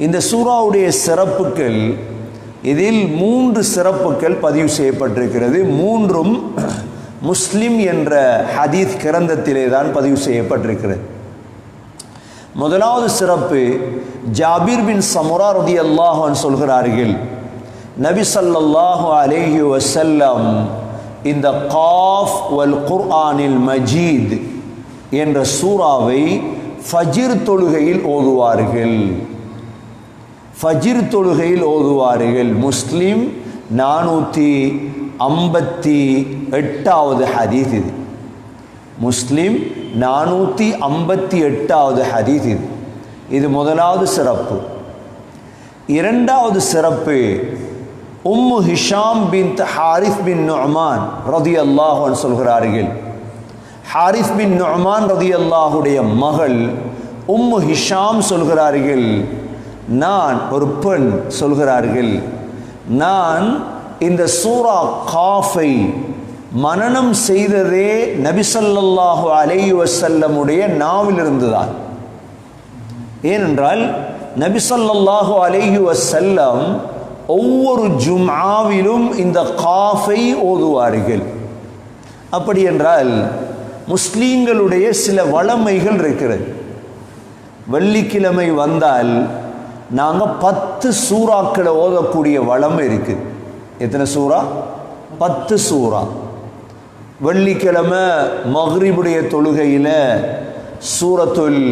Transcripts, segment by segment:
இந்த சூராவுடைய சிறப்புகள், இதில் 3 சிறப்புகள் பதிவு செய்யப்பட்டிருக்கிறது. 3ம் முஸ்லிம் என்ற ஹதீஸ் கிரந்தத்திலே தான் பதிவு செய்யப்பட்டிருக்கிறது. முதலாவது சிறப்பு, ஜாபிர் பின் சமுரா ரலியல்லாஹு அன்ஹு சொல்கிறார்கள், நபி ஸல்லல்லாஹு அலைஹி வஸல்லம் இந்த காஃப் வல் குர்ஆனில் மஜீத் என்ற சூறாவை ஃபஜ்ர் தொழுகையில் ஓதுவார்கள். ஃபஜ்ர் தொழுகையில் ஓதுவார்கள். முஸ்லிம் 458வது ஹதீஸ் இது. முஸ்லிம் 458வது ஹதீஸ் இது. இது முதலாவது சிறப்பு. இரண்டாவது சிறப்பு, உம்மு ஹிஷாம் பின்த் ஹாரிஸ் பின் நுஅமான் ரலியல்லாஹு அன்ஹு சொல்கிறார்கள், ஹாரிஸ் பின் நுஅமான் ரலியல்லாஹுடைய மகள் உம்மு ஹிஷாம் சொல்கிறார்கள், நான் ஒரு பெண் சொல்கிறார்கள், நான் இந்த சூரா காஃபை மனனம் செய்ததே நபி ஸல்லல்லாஹு அலைஹி வஸல்லமுடைய நாவிலிருந்து தான். ஏனென்றால் நபி ஸல்லல்லாஹு அலைஹி வஸல்லம் ஒவ்வொரு ஜும்ஆவிலும் இந்த காஃபை ஓதுவார்கள். அப்படி என்றால் முஸ்லீம்களுடைய சில வளமைகள் இருக்கிறது. வெள்ளிக்கிழமை வந்தால் நாங்கள் 10 சூறாக்களை ஓதக்கூடிய வளமை இருக்குது. எத்தனை சூறா? 10 சூறா. வெள்ளிக்கிழமை மக்ரிபுடைய தொழுகையில் சூரத்துல்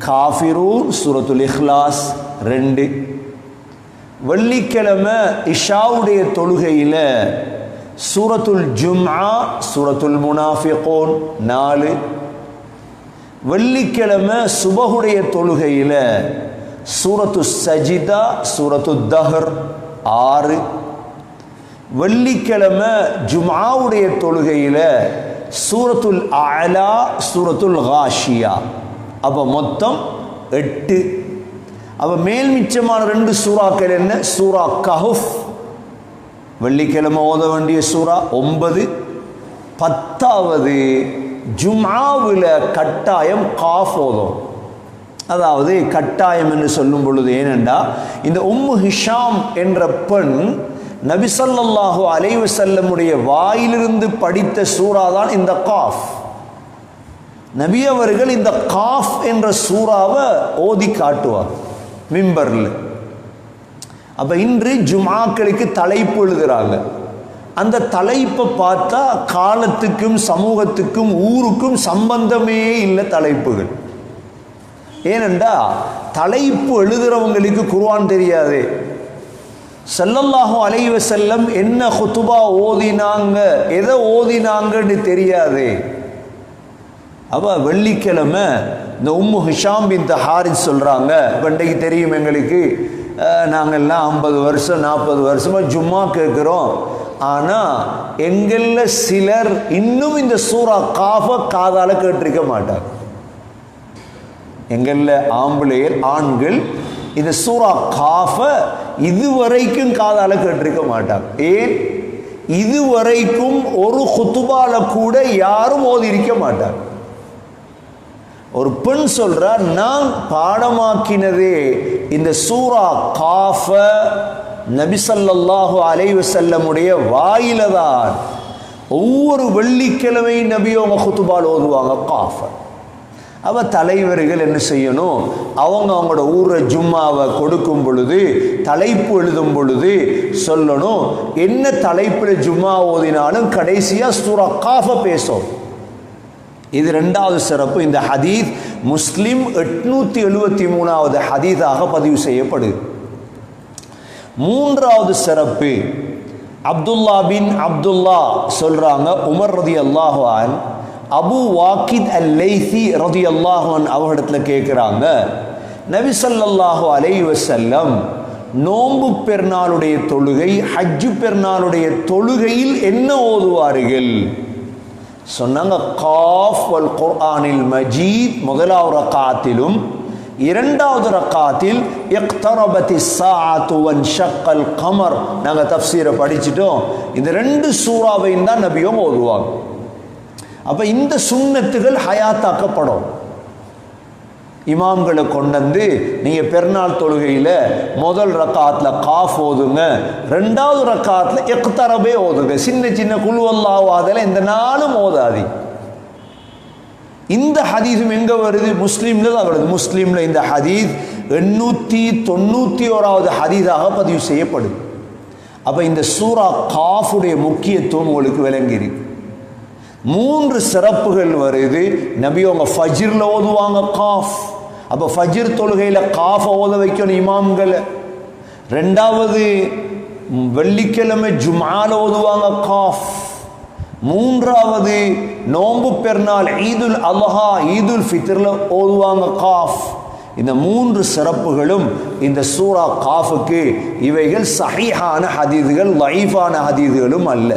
காஃபிரூன், சூரத்துல் இஹ்லாஸ் 2. வெள்ளிக்கிழமை இஷாவுடைய தொழுகையில் சூரத்துல் ஜும்ஆ, சூரத்துல் முனாஃபிகூன் 4. வெள்ளிக்கிழமை சுபஹுடைய தொழுகையில் சூரத்து சஜிதா, சூரத்து தஹர் 6. வெள்ளிக்கிழமை ஜும்ஆவுடைய தொழுகையில் சூரத்துல் அலா, சூரத்துல் காஷியா. அப்போ மொத்தம் 8. அப்போ மேல் மிச்சமான 2 சூறாக்கள் என்ன? சூரா கஹஃப், வெள்ளிக்கிழமை ஓத வேண்டிய சூறா 9. 10வது ஜும்ஆவில் கட்டாயம் காஃப் ஓதும். அதாவது கட்டாயம் என்று சொல்லும் பொழுது ஏனென்றா, இந்த உம்மு ஹிஷாம் என்ற பெண் நபி ஸல்லல்லாஹு அலைஹி வஸல்லமுடைய வாயிலிருந்து படித்த சூறா தான் இந்த காஃப். நபி அவர்கள் இந்த காஃப் என்ற சூறாவை ஓதி காட்டுவார் மிம்பர்ல. அப்ப இன்று ஜும்ஆக்களுக்கு தலைப்பு எழுதுறாங்க. அந்த தலைப்பை பார்த்தா காலத்துக்கும் சமூகத்துக்கும் ஊருக்கும் சம்பந்தமே இல்லை தலைப்புகள். ஏனென்றா தலைப்பு எழுதுறவங்களுக்கு குர்ஆன் தெரியாது, ஸல்லல்லாஹு அலைஹி வஸல்லம் என்ன குத்துபா ஓதினாங்க, எதை ஓதினாங்கன்னு தெரியாது. அப்ப வெள்ளிக்கிழமை இந்த உம்மு ஹிஷாம் பின்த் ஹாரிஸ் சொல்றாங்க, இன்றைக்கு தெரியும் எங்களுக்கு, நாங்கள்லாம் 50 வருஷம் 40 வருஷமாக ஜும்மா கேட்குறோம், ஆனால் எங்களில் சிலர் இன்னும் இந்த சூரா காஃபை காதால கேட்டிருக்க மாட்டாங்க. எங்களில் ஆண்கள் இந்த சூரா காஃபை இதுவரைக்கும் காதால கேட்டிருக்க மாட்டாங்க. ஏன்? இதுவரைக்கும் ஒரு குத்துபால கூட யாரும் ஓதி இருக்க மாட்டாங்க. ஒரு பெண் சொல்ற, நான் பாடமாக்கினதே இந்த சூரா காஃப நபி ஸல்லல்லாஹு அலைஹி வஸல்லமுடைய வாயில தான். ஒவ்வொரு வெள்ளிக்கிழமை நபி அவங்க குத்துபால் ஓதுவாங்க காஃப. அவ தலைவர்கள் என்ன செய்யணும்? அவங்களோட ஊரை ஜும்மாவை கொடுக்கும் பொழுது, தலைப்பு எழுதும் பொழுது சொல்லணும், என்ன தலைப்பில் ஜும்மா ஓதினாலும் கடைசியா சூரா காஃப பேசும். இது 2வது சிறப்பு. இந்த ஹதீஸ் முஸ்லிம் 873வது ஹதீஸாக பதிவு செய்யப்படுது. 3வது சிறப்பு, அப்துல்லா பின் அப்துல்லா சொல்றாங்க, உமர் ரலியல்லாஹு அன்ஹு அபு வாக்கித் அல்-லைசி ரலியல்லாஹு அன்ஹு அவர்களிடத்தில் கேட்குறாங்க, நபி ஸல்லல்லாஹு அலைஹி வஸல்லம் நோன்பு பெருநாளுடைய தொழுகை, ஹஜ்ஜு பெருநாளுடைய தொழுகையில் என்ன ஓதுவார்கள்? சொன்னாங்க, காஃப் வல் குர்ஆனில் மஜீத் முதலாவது ரக்காத்திலும், 2வது ரக்காத்தில் இக்தரபத்திஸ் ஸாஅத்து வன்ஷக்கல் கமர். நாங்கள் தஃப்சீரை படிச்சிட்டோம். இந்த 2 சூறாவையும் தான் நபியும் ஓதுவாங்க. அப்ப இந்த சுன்னத்துகள் ஹயாத்தாக்கப்படும். இமாம்களை கொண்டு வந்து நீங்கள் பெருநாள் தொழுகையில் முதல் ரக்காத்தில் காஃப் ஓதுங்க, ரெண்டாவது ரக்காத்தில் இக்தரபே ஓதுங்க. சின்ன சின்ன குழுவல்லாஹு அதில் எந்த நாளும் ஓதாதி. இந்த ஹதீஸும் எங்கே வருது? முஸ்லீமில் தான் வருது. முஸ்லீமில் இந்த ஹதீஸ் 891வது ஹதீஸாக பதிவு செய்யப்படுது. அப்போ இந்த சூரா காஃபுடைய முக்கியத்துவம் உங்களுக்கு விளங்கிருக்கு. 3 சிறப்புகள் வருது. நபி அவங்க ஃபஜ்ரில் ஓதுவாங்க காஃப். அப்போ ஃபஜ்ர் தொழுகையில் காஃப் ஓத வைக்கணும் இமாம்களை. ரெண்டாவது வெள்ளிக்கிழமை ஜும்ஆல ஓதுவாங்க காஃப். மூன்றாவது நோன்பு பெருநாள் ஈதுல் அல்ஹா ஈதுல் ஃபித்ரில் ஓதுவாங்க காஃப். இந்த 3 சிறப்புகளும் இந்த சூரா காஃபுக்கு. இவைகள் சஹீஹான ஹதீதுகள், லைஃபான ஹதீதுகளும் அல்ல.